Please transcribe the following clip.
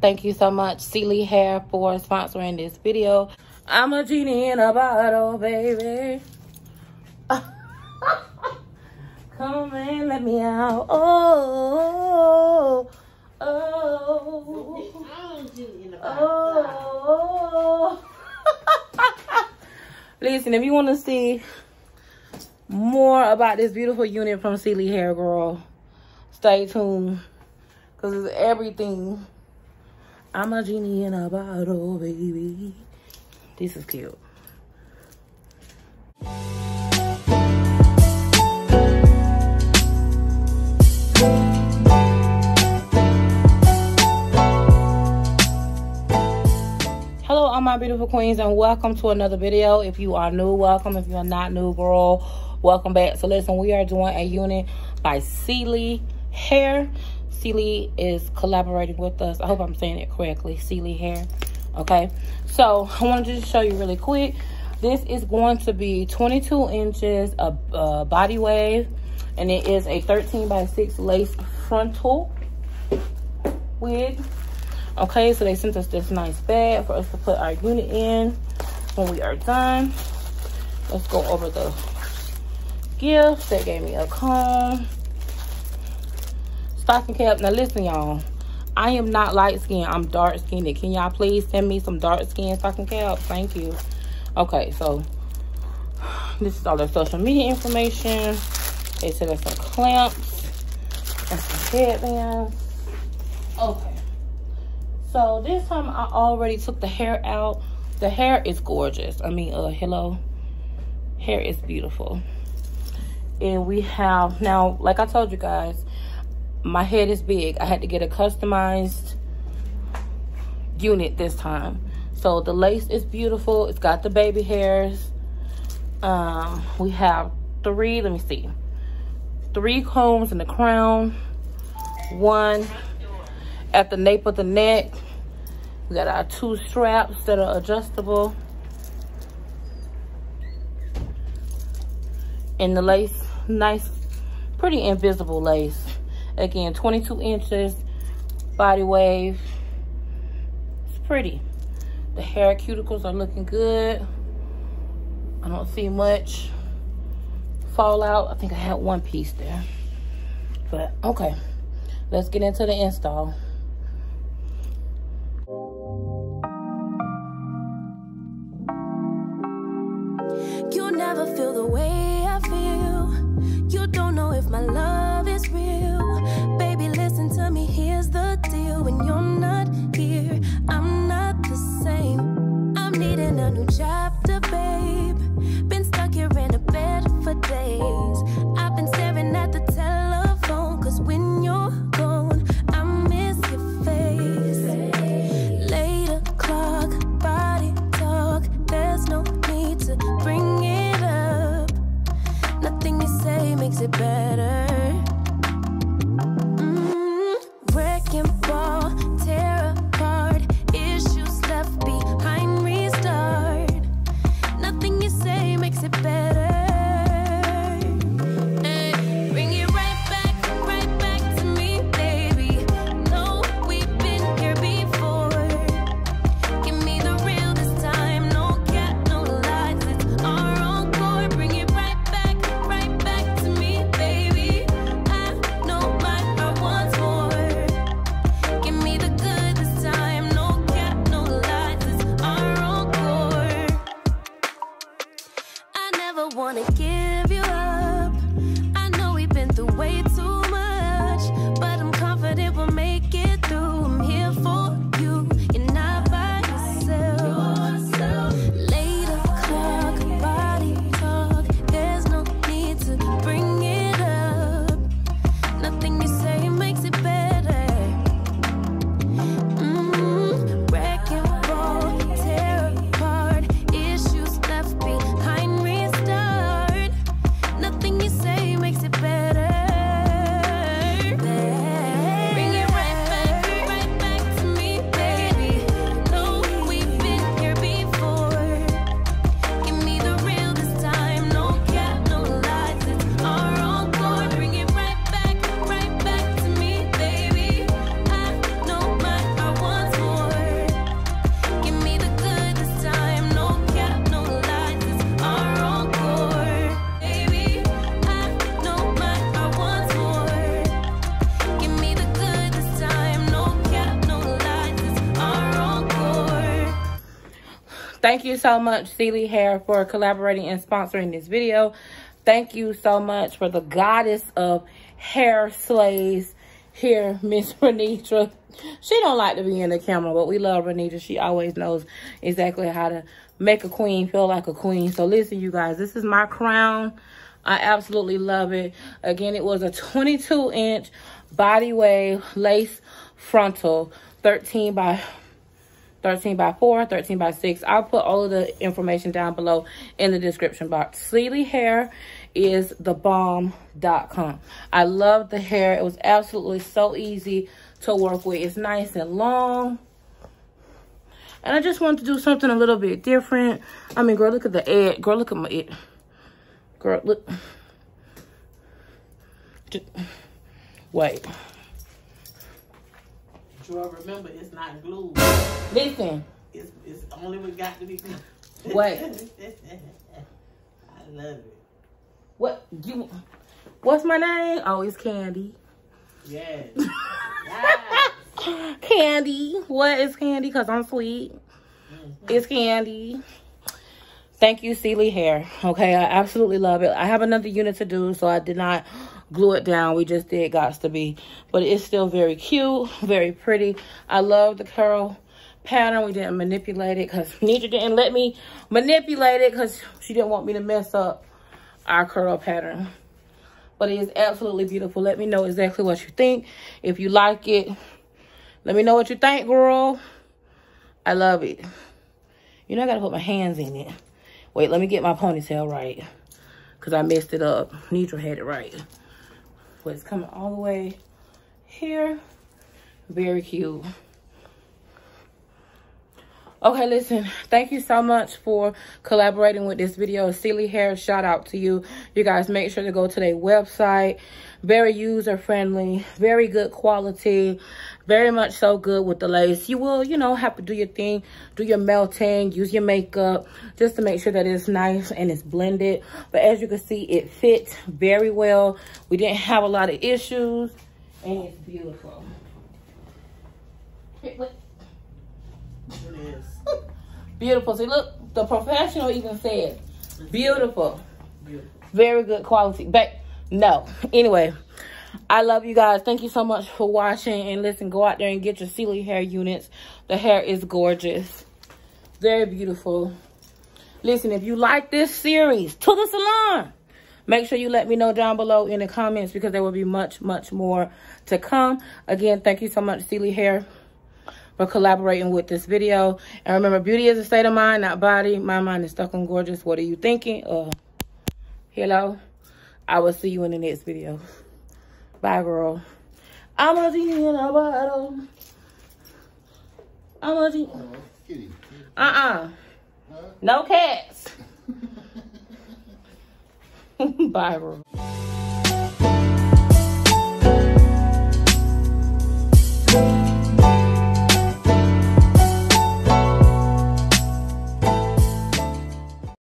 Thank you so much, Celie Hair, for sponsoring this video. I'm a genie in a bottle, baby. Come and let me out. Oh, oh, oh. Listen, if you want to see more about this beautiful unit from Celie Hair, girl, stay tuned, because it's everything. I'm a genie in a bottle, baby. This is cute. Hello, all my beautiful queens, and welcome to another video. If you are new, welcome. If you're not new, girl, welcome back. So listen, we are doing a unit by Celie Hair. Celie is collaborating with us. I hope I'm saying it correctly. Celie Hair. Okay, so I wanted to just show you really quick. This is going to be 22 inches of body wave, and it is a 13 by 6 lace frontal wig. Okay, so they sent us this nice bag for us to put our unit in when we are done. Let's go over the gifts. They gave me a comb, stocking cap. Now listen, y'all, I am not light skinned, I'm dark skinned. Can y'all please send me some dark skin stocking caps? Thank you. Okay, so this is all their social media information. They sent us some clamps and some headbands. Okay, so this time I already took the hair out. The hair is gorgeous. I mean, hello, hair is beautiful. And we have now, like I told you guys, my head is big. I had to get a customized unit this time. So the lace is beautiful. It's got the baby hairs. We have three combs in the crown, one at the nape of the neck. We got our 2 straps that are adjustable. And the lace, nice, pretty invisible lace. Again, 22 inches, body wave. It's pretty. The hair cuticles are looking good. I don't see much fallout. I think I had one piece there. But, okay. Let's get into the install. You never feel the way I feel. You don't know if my love is real. Baby, listen to me, here's the deal. When you're not here, I'm not the same. I'm needing a new chapter, babe. Been stuck here in a bed for days. I've been staring at the telephone, cause when you're gone, I miss your face. Late o'clock, body talk. There's no need to bring it up. Nothing you say makes it better. Thank you so much, Celie Hair, for collaborating and sponsoring this video. Thank you so much for the goddess of hair slays here, Miss Renitra. She don't like to be in the camera, but we love Renitra. She always knows exactly how to make a queen feel like a queen. So listen, you guys, this is my crown. I absolutely love it. Again, it was a 22-inch body wave lace frontal, 13 by 4, 13 by 6. I'll put all of the information down below in the description box. Celie Hair is thebomb.com. I love the hair. It was absolutely so easy to work with. It's nice and long. And I just wanted to do something a little bit different. I mean, girl, look at the edge. Girl, look at my edge. Girl, look. Just, wait. Joy, remember, it's not glue. Listen. It's only what got to be glue. Wait. I love it. What's my name? Oh, it's Candy. Yes. Candy. What is Candy? Because I'm sweet. It's Candy. Thank you, Celie Hair. Okay, I absolutely love it. I have another unit to do, so I did not glue it down. We just did Gots to Be. But it's still very cute, very pretty. I love the curl pattern. We didn't manipulate it because Nitra didn't let me manipulate it because she didn't want me to mess up our curl pattern. But it is absolutely beautiful. Let me know exactly what you think. If you like it, let me know what you think, girl. I love it. You know, I got to put my hands in it. Wait, let me get my ponytail right. Because I messed it up. Nitra had it right. But it's coming all the way here. Very cute. Okay, listen. Thank you so much for collaborating with this video. Celie Hair, shout out to you. You guys make sure to go to their website. Very user-friendly. Very good quality. Very much so good with the lace. You will, you know, have to do your thing. Do your melting. Use your makeup. Just to make sure that it's nice and it's blended. But as you can see, it fits very well. We didn't have a lot of issues. And it's beautiful. It is. Beautiful. See, look, the professional even said beautiful. Beautiful. Very good quality. But no. Anyway, I love you guys. Thank you so much for watching. And listen, go out there and get your Celie Hair units. The hair is gorgeous. Very beautiful. Listen, if you like this series, to the salon, make sure you let me know down below in the comments because there will be much, much more to come. Again, thank you so much, Celie Hair, for collaborating with this video. And remember, beauty is a state of mind, not body. My mind is stuck on gorgeous. What are you thinking? Hello. I will see you in the next video. Bye, girl. I'm a genie in a bottle. I'm a genie. No cats. Bye, girl.